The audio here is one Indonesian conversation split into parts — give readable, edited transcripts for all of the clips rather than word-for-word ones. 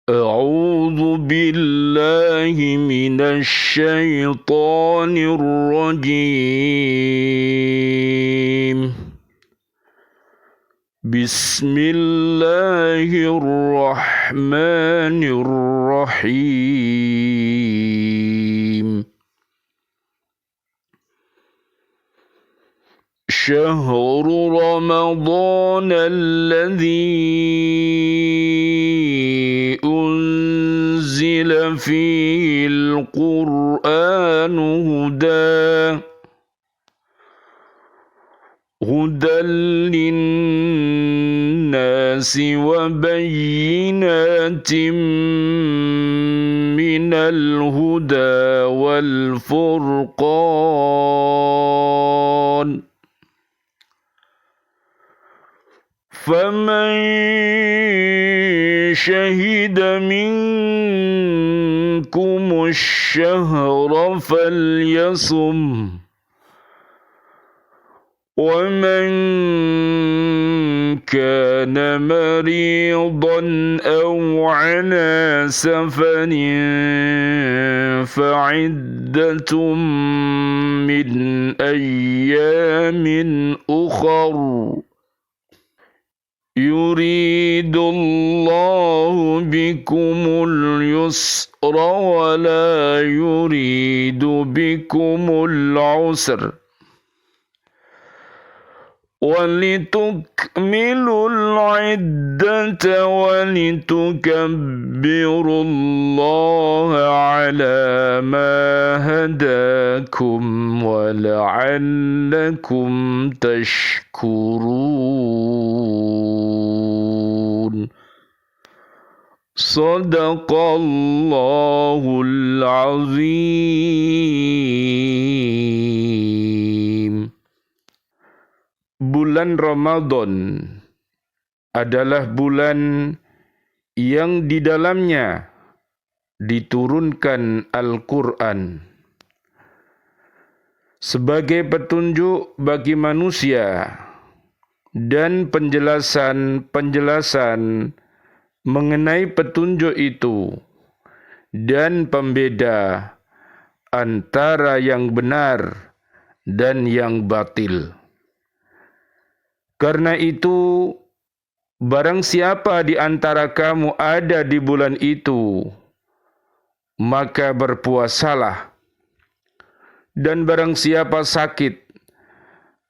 أعوذ بالله من الشيطان الرجيم. بسم الله الرحمن الرحيم. شهر رمضان الذي أنزل فيه القرآن هدى للناس وبينات من الهدى والفرقان، فمن شهد منكم الشهر فليصم، ومن كان مريضا أو على سفر فعدة من أيام أخر، يريد الله بكم اليسر ولا يريد بكم العسر، ولتكملوا العدة ولتكبروا الله على ما هداكم ولعلكم تشكرون. صدق الله العظيم. Bulan Ramadan adalah bulan yang di dalamnya diturunkan Al-Quran sebagai petunjuk bagi manusia dan penjelasan-penjelasan mengenai petunjuk itu dan pembeda antara yang benar dan yang batil. Karena itu, barang siapa di antara kamu ada di bulan itu, maka berpuasalah. Dan barang siapa sakit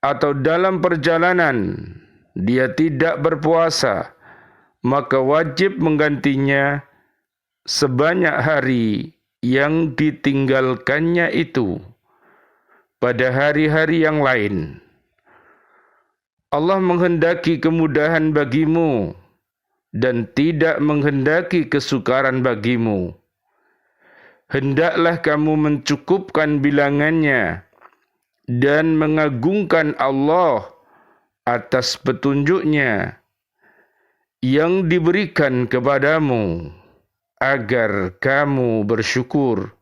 atau dalam perjalanan dia tidak berpuasa, maka wajib menggantinya sebanyak hari yang ditinggalkannya itu pada hari-hari yang lain. Allah menghendaki kemudahan bagimu dan tidak menghendaki kesukaran bagimu. Hendaklah kamu mencukupkan bilangannya dan mengagungkan Allah atas petunjuknya yang diberikan kepadamu agar kamu bersyukur.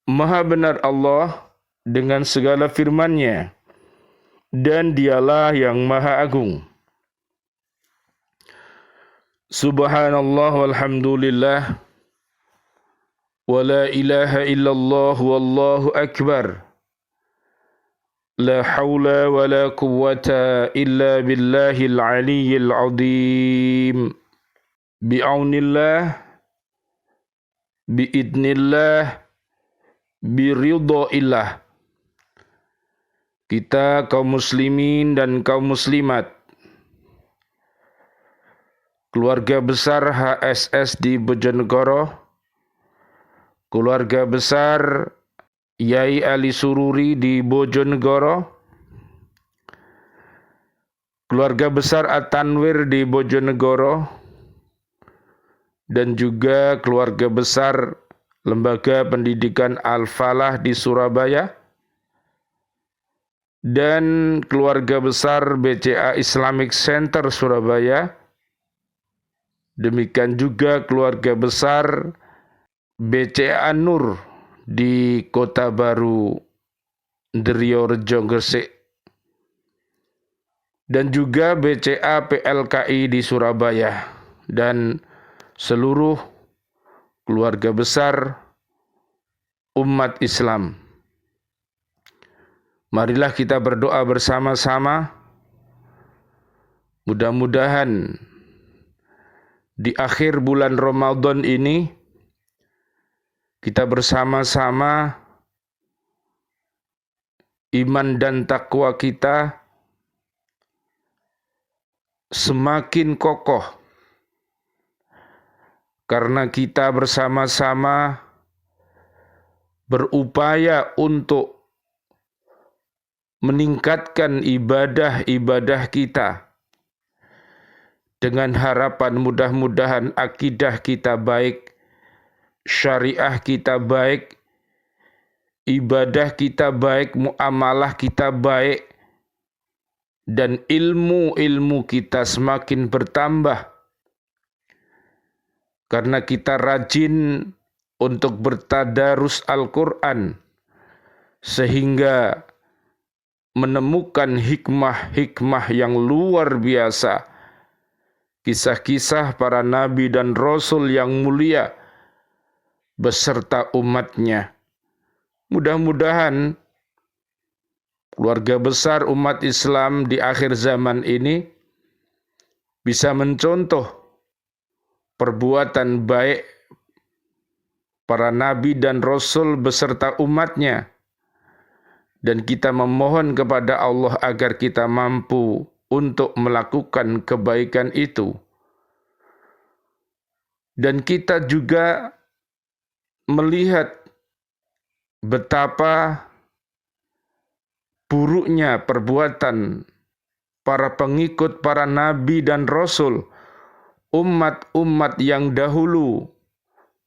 Maha benar Allah dengan segala firman-Nya, dan dialah yang maha agung. Subhanallah walhamdulillah wa la ilaha illallah wallahu akbar. La hawla wa la quwwata illa billahil aliyyil azim. Bi'aunillah, biidnillah, biridhaillah. Kita kaum muslimin dan kaum muslimat, keluarga besar HSS di Bojonegoro, keluarga besar Yai Ali Sururi di Bojonegoro, keluarga besar At-Tanwir di Bojonegoro, dan juga keluarga besar Lembaga Pendidikan Al-Falah di Surabaya, dan keluarga besar BCA Islamic Center Surabaya, demikian juga keluarga besar BCA An-Nur di Kota Baru Ndriyorejo Gresik, dan juga BCA PLKI di Surabaya, dan seluruh keluarga besar umat Islam. Marilah kita berdoa bersama-sama, mudah-mudahan di akhir bulan Ramadan ini kita bersama-sama iman dan takwa kita semakin kokoh karena kita bersama-sama berupaya untuk meningkatkan ibadah-ibadah kita dengan harapan mudah-mudahan akidah kita baik, syariah kita baik, ibadah kita baik, muamalah kita baik, dan ilmu-ilmu kita semakin bertambah. Karena kita rajin untuk bertadarus Al-Quran, sehingga menemukan hikmah-hikmah yang luar biasa, kisah-kisah para nabi dan rasul yang mulia beserta umatnya. Mudah-mudahan keluarga besar umat Islam di akhir zaman ini bisa mencontoh perbuatan baik para nabi dan rasul beserta umatnya. Dan kita memohon kepada Allah agar kita mampu untuk melakukan kebaikan itu. Dan kita juga melihat betapa buruknya perbuatan para pengikut para nabi dan rasul, umat-umat yang dahulu,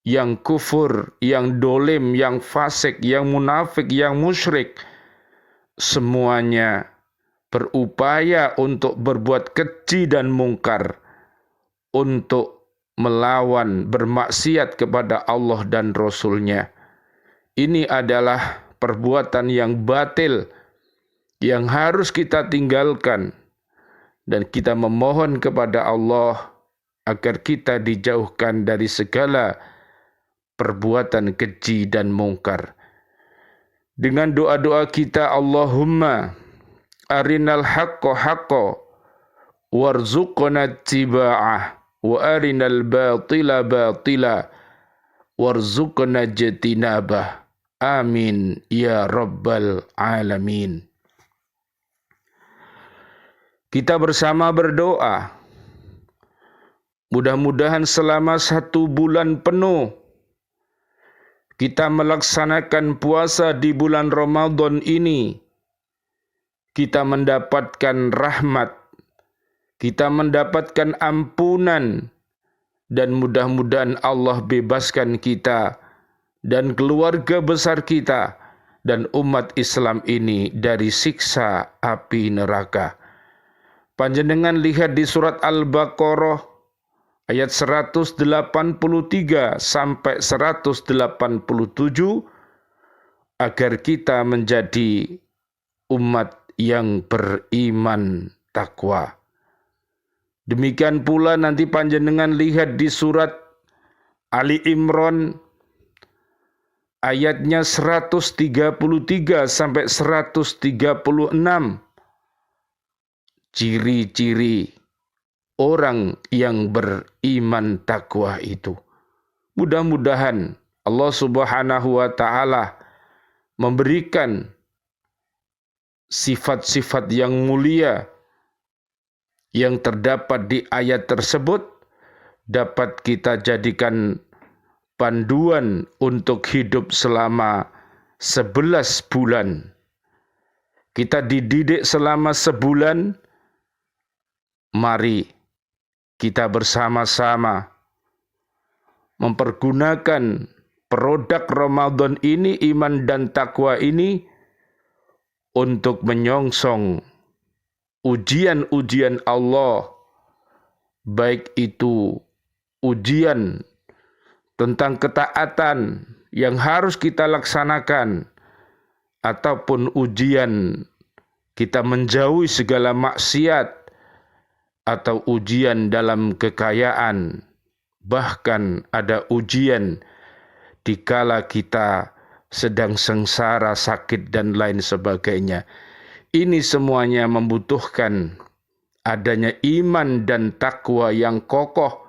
yang kufur, yang dolim, yang fasik, yang munafik, yang musyrik, semuanya berupaya untuk berbuat keji dan mungkar, untuk melawan, bermaksiat kepada Allah dan Rasul-Nya. Ini adalah perbuatan yang batil, yang harus kita tinggalkan, dan kita memohon kepada Allah agar kita dijauhkan dari segala perbuatan keji dan mungkar. Dengan doa-doa kita, Allahumma arinal haqqo haqqo warzuqna tiba'ah wa arinal batila batila warzuqna jatinabah. Amin ya rabbal alamin. Kita bersama berdoa, mudah-mudahan selama 1 bulan penuh kita melaksanakan puasa di bulan Ramadan ini, kita mendapatkan rahmat, kita mendapatkan ampunan, dan mudah-mudahan Allah bebaskan kita dan keluarga besar kita dan umat Islam ini dari siksa api neraka. Panjenengan lihat di surat Al-Baqarah ayat 183 sampai 187 agar kita menjadi umat yang beriman takwa. Demikian pula nanti panjenengan lihat di surat Ali Imran ayatnya 133 sampai 136. Ciri-ciri orang yang beriman takwa itu. Mudah-mudahan Allah Subhanahu wa Ta'ala memberikan sifat-sifat yang mulia yang terdapat di ayat tersebut dapat kita jadikan panduan untuk hidup selama 11 bulan. Kita dididik selama sebulan. Mari kita bersama-sama mempergunakan produk Ramadan ini, iman dan takwa ini, untuk menyongsong ujian-ujian Allah, baik itu ujian tentang ketaatan yang harus kita laksanakan, ataupun ujian kita menjauhi segala maksiat, atau ujian dalam kekayaan, bahkan ada ujian dikala kita sedang sengsara, sakit, dan lain sebagainya. Ini semuanya membutuhkan adanya iman dan takwa yang kokoh.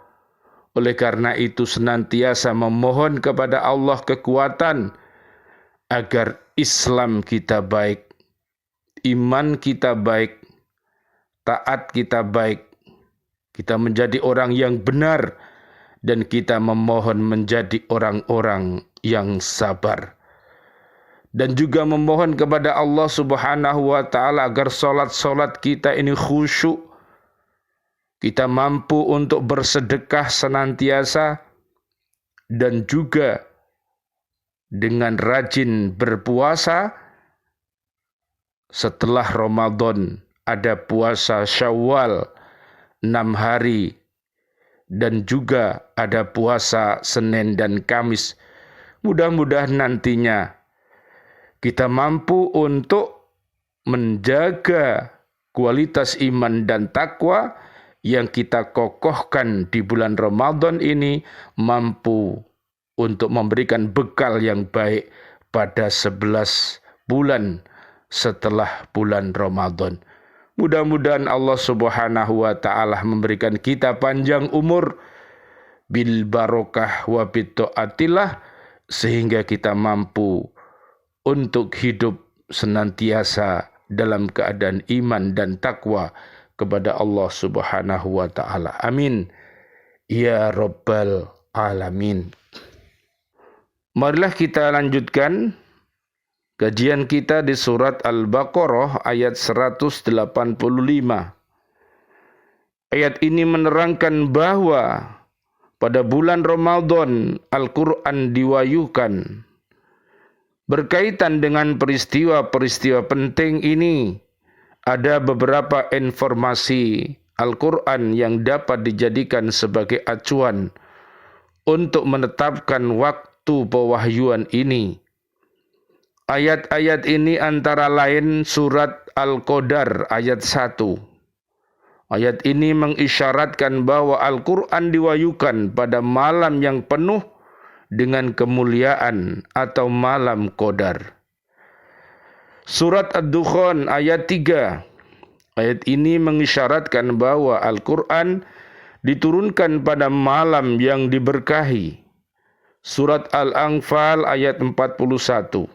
Oleh karena itu senantiasa memohon kepada Allah kekuatan agar Islam kita baik, iman kita baik, taat kita baik, kita menjadi orang yang benar, dan kita memohon menjadi orang-orang yang sabar. Dan juga memohon kepada Allah Subhanahu wa ta'ala agar solat-solat kita ini khusyuk. Kita mampu untuk bersedekah senantiasa dan juga dengan rajin berpuasa. Setelah Ramadan ada puasa Syawal 6 hari dan juga ada puasa Senin dan Kamis. Mudah-mudahan nantinya kita mampu untuk menjaga kualitas iman dan takwa yang kita kokohkan di bulan Ramadan ini, mampu untuk memberikan bekal yang baik pada 11 bulan setelah bulan Ramadan. Mudah-mudahan Allah Subhanahu wa ta'ala memberikan kita panjang umur bil barokah wa bitta'atillah, sehingga kita mampu untuk hidup senantiasa dalam keadaan iman dan takwa kepada Allah Subhanahu wa ta'ala. Amin. Ya Rabbal Alamin. Marilah kita lanjutkan kajian kita di surat Al-Baqarah ayat 185. Ayat ini menerangkan bahwa pada bulan Ramadan Al-Quran diwahyukan. Berkaitan dengan peristiwa-peristiwa penting ini, ada beberapa informasi Al-Quran yang dapat dijadikan sebagai acuan untuk menetapkan waktu pewahyuan ini. Ayat-ayat ini antara lain surat Al-Qadar ayat 1. Ayat ini mengisyaratkan bahwa Al-Quran diwahyukan pada malam yang penuh dengan kemuliaan atau malam Qadar. Surat Ad-Dukhan ayat 3. Ayat ini mengisyaratkan bahwa Al-Quran diturunkan pada malam yang diberkahi. Surat Al-Anfal ayat 41.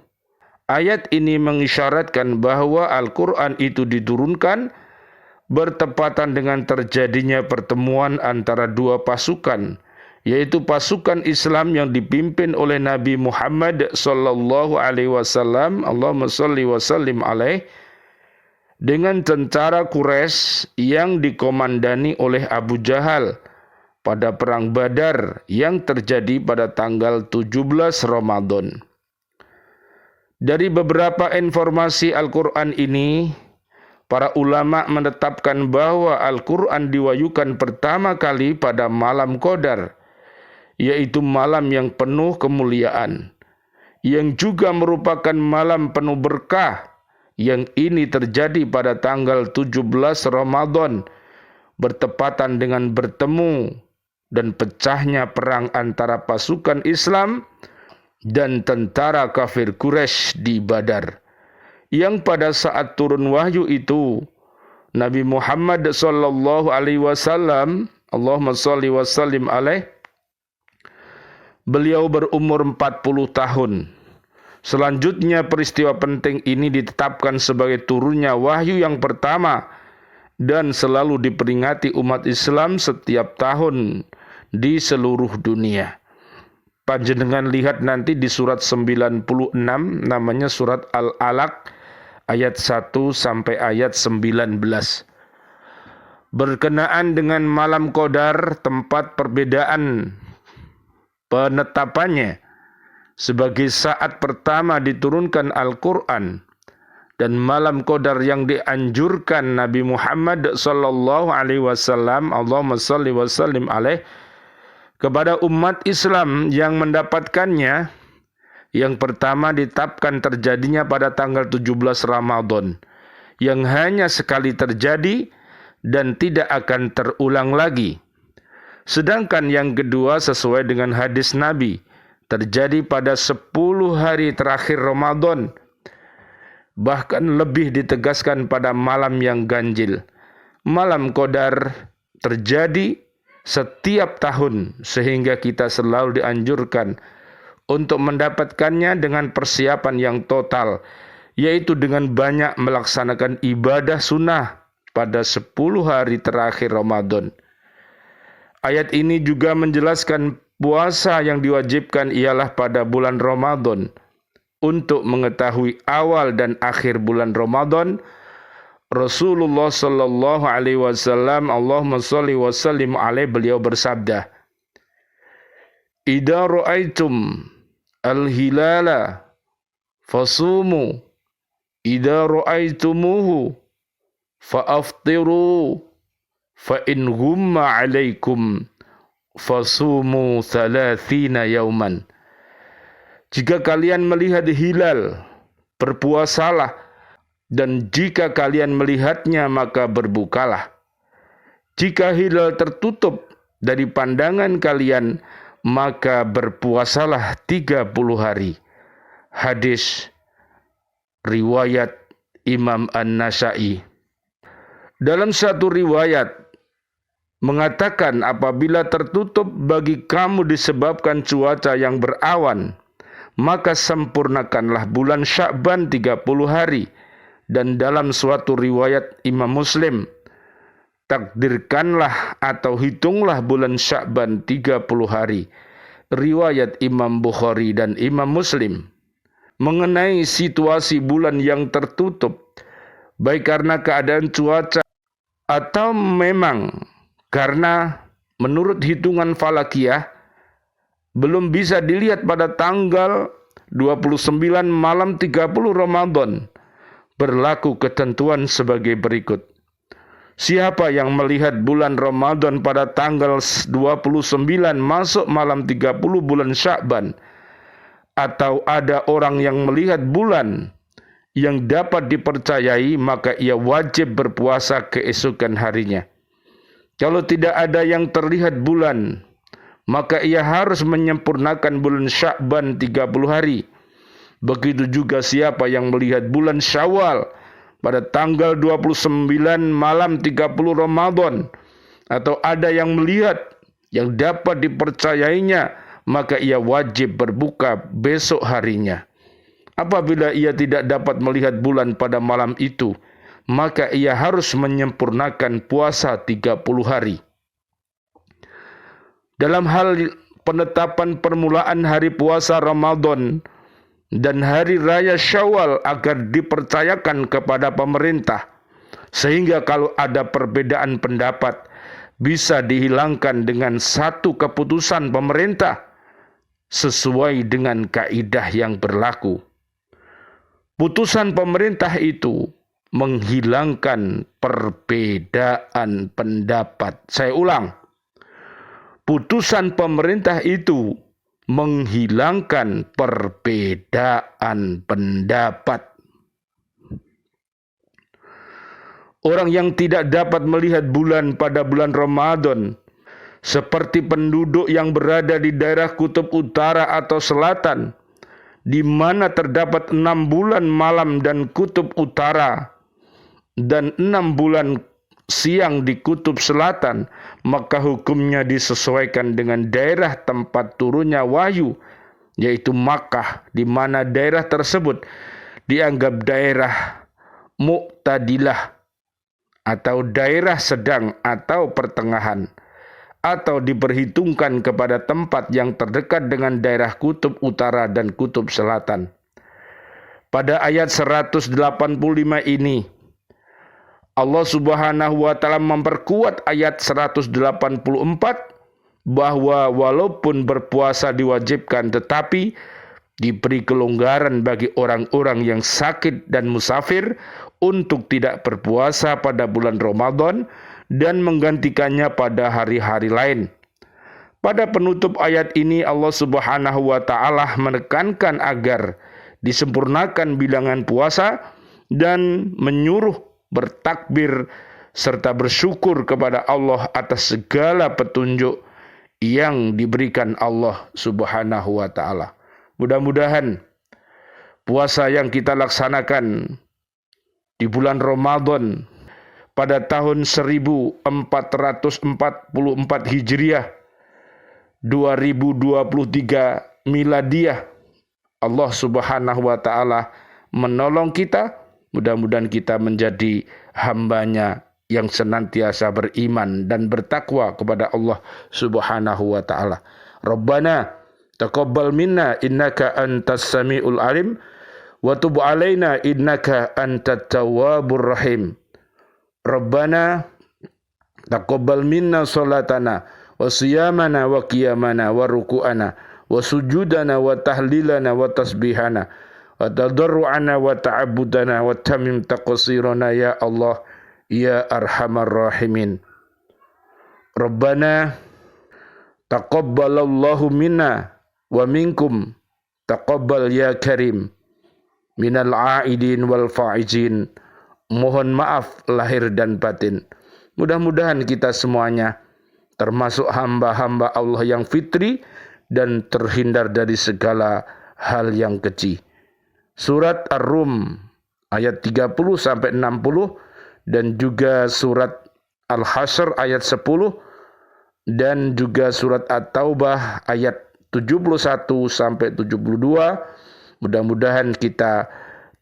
Ayat ini mengisyaratkan bahwa Al-Quran itu diturunkan bertepatan dengan terjadinya pertemuan antara dua pasukan, yaitu pasukan Islam yang dipimpin oleh Nabi Muhammad sallallahu alaihi wasallam, Allahumma shalli wa sallim alaih, dengan tentara Quraisy yang dikomandani oleh Abu Jahal pada perang Badar yang terjadi pada tanggal 17 Ramadan. Dari beberapa informasi Al-Quran ini, para ulama menetapkan bahwa Al-Quran diwahyukan pertama kali pada malam Qadar, yaitu malam yang penuh kemuliaan, yang juga merupakan malam penuh berkah, yang ini terjadi pada tanggal 17 Ramadan, bertepatan dengan bertemu dan pecahnya perang antara pasukan Islam dan tentara kafir Quraisy di Badar, yang pada saat turun wahyu itu, Nabi Muhammad sallallahu alaihi wasallam, Allahumma shalli wa sallim alaih, beliau berumur 40 tahun. Selanjutnya peristiwa penting ini ditetapkan sebagai turunnya wahyu yang pertama dan selalu diperingati umat Islam setiap tahun di seluruh dunia. Panjenengan lihat nanti di surat 96, namanya surat Al-Alaq ayat 1 sampai ayat 19. Berkenaan dengan malam Qadar, tempat perbedaan penetapannya sebagai saat pertama diturunkan Al-Quran dan malam Qadar yang dianjurkan Nabi Muhammad sallallahu alaihi wasallam, Allahumma shalli wa sallim alaih, kepada umat Islam yang mendapatkannya. Yang pertama ditetapkan terjadinya pada tanggal 17 Ramadan, yang hanya sekali terjadi dan tidak akan terulang lagi. Sedangkan yang kedua sesuai dengan hadis Nabi, terjadi pada 10 hari terakhir Ramadan. Bahkan lebih ditegaskan pada malam yang ganjil. Malam Qadar terjadi setiap tahun, sehingga kita selalu dianjurkan untuk mendapatkannya dengan persiapan yang total, yaitu dengan banyak melaksanakan ibadah sunnah pada 10 hari terakhir Ramadan. Ayat ini juga menjelaskan puasa yang diwajibkan ialah pada bulan Ramadan. Untuk mengetahui awal dan akhir bulan Ramadan, Rasulullah sallallahu alaihi wasallam, Allahumma shalli wa sallim alaihi, beliau bersabda, "Idza ra'aitum al-hilala fasumu, idza ra'aitumuhu fa'aftiru, fa in ghumma 'alaikum fasumu 30 yauman." Jika kalian melihat hilal, berpuasalah, dan jika kalian melihatnya maka berbukalah. Jika hilal tertutup dari pandangan kalian, maka berpuasalah 30 hari. Hadis riwayat Imam An-Nasa'i. Dalam satu riwayat mengatakan, apabila tertutup bagi kamu disebabkan cuaca yang berawan, maka sempurnakanlah bulan Sya'ban 30 hari. Dan dalam suatu riwayat Imam Muslim, takdirkanlah atau hitunglah bulan Sya'ban 30 hari. Riwayat Imam Bukhari dan Imam Muslim. Mengenai situasi bulan yang tertutup, baik karena keadaan cuaca atau memang karena menurut hitungan falakiyah belum bisa dilihat pada tanggal 29 malam 30 Ramadan, berlaku ketentuan sebagai berikut. Siapa yang melihat bulan Ramadan pada tanggal 29 masuk malam 30 bulan Sya'ban, atau ada orang yang melihat bulan yang dapat dipercayai, maka ia wajib berpuasa keesokan harinya. Kalau tidak ada yang terlihat bulan, maka ia harus menyempurnakan bulan Sya'ban 30 hari. Begitu juga siapa yang melihat bulan Syawal pada tanggal 29 malam 30 Ramadan, atau ada yang melihat yang dapat dipercayainya, maka ia wajib berbuka besok harinya. Apabila ia tidak dapat melihat bulan pada malam itu, maka ia harus menyempurnakan puasa 30 hari. Dalam hal penetapan permulaan hari puasa Ramadan dan hari raya Syawal agar dipercayakan kepada pemerintah, sehingga kalau ada perbedaan pendapat bisa dihilangkan dengan satu keputusan pemerintah sesuai dengan kaidah yang berlaku. Putusan pemerintah itu menghilangkan perbedaan pendapat. Saya ulang. Putusan pemerintah itu menghilangkan perbedaan pendapat. Orang yang tidak dapat melihat bulan pada bulan Ramadan, seperti penduduk yang berada di daerah kutub utara atau selatan, di mana terdapat 6 bulan malam dan kutub utara, dan 6 bulan siang di kutub selatan, maka hukumnya disesuaikan dengan daerah tempat turunnya wahyu, yaitu Makkah, di mana daerah tersebut dianggap daerah mu'tadilah atau daerah sedang atau pertengahan, atau diperhitungkan kepada tempat yang terdekat dengan daerah kutub utara dan kutub selatan. Pada ayat 185 ini, Allah Subhanahu wa Ta'ala memperkuat ayat 184 bahwa walaupun berpuasa diwajibkan, tetapi diberi kelonggaran bagi orang-orang yang sakit dan musafir untuk tidak berpuasa pada bulan Ramadan dan menggantikannya pada hari-hari lain. Pada penutup ayat ini, Allah Subhanahu wa Ta'ala menekankan agar disempurnakan bilangan puasa dan menyuruh bertakbir serta bersyukur kepada Allah atas segala petunjuk yang diberikan Allah Subhanahu wa taala. Mudah-mudahan puasa yang kita laksanakan di bulan Ramadan pada tahun 1444 Hijriah 2023 Miladiah, Allah Subhanahu wa taala menolong kita. Mudah-mudahan kita menjadi hamba-Nya yang senantiasa beriman dan bertakwa kepada Allah Subhanahu wa taala. Rabbana taqabbal minna innaka antas samiul alim wa tub alaina innaka antat tawwabur rahim. Rabbana taqabbal minna salatana wa siyamana wa qiyamana wa ruku'ana wa sujudana wa tahlilana wa tasbihana wa tadarru'ana wa ta'abbudana wa tamim taqsirana ya Allah ya arhamar rahimin. Rabbana taqabbalallahu minna wa minkum taqabbal ya karim minal aidin wal faizin. Mohon maaf lahir dan batin. Mudah-mudahan kita semuanya termasuk hamba-hamba Allah yang fitri dan terhindar dari segala hal yang keji. Surat Ar-Rum ayat 30 sampai 60 dan juga surat Al-Hasyr ayat 10 dan juga surat At-Taubah ayat 71 sampai 72. Mudah-mudahan kita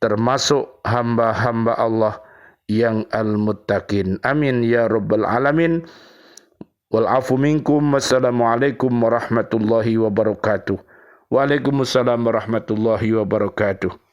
termasuk hamba-hamba Allah yang al-muttaqin. Amin ya rabbal alamin. Wal afu minkum. Wassalamualaikum warahmatullahi wabarakatuh. Waalaikumsalam warahmatullahi wabarakatuh.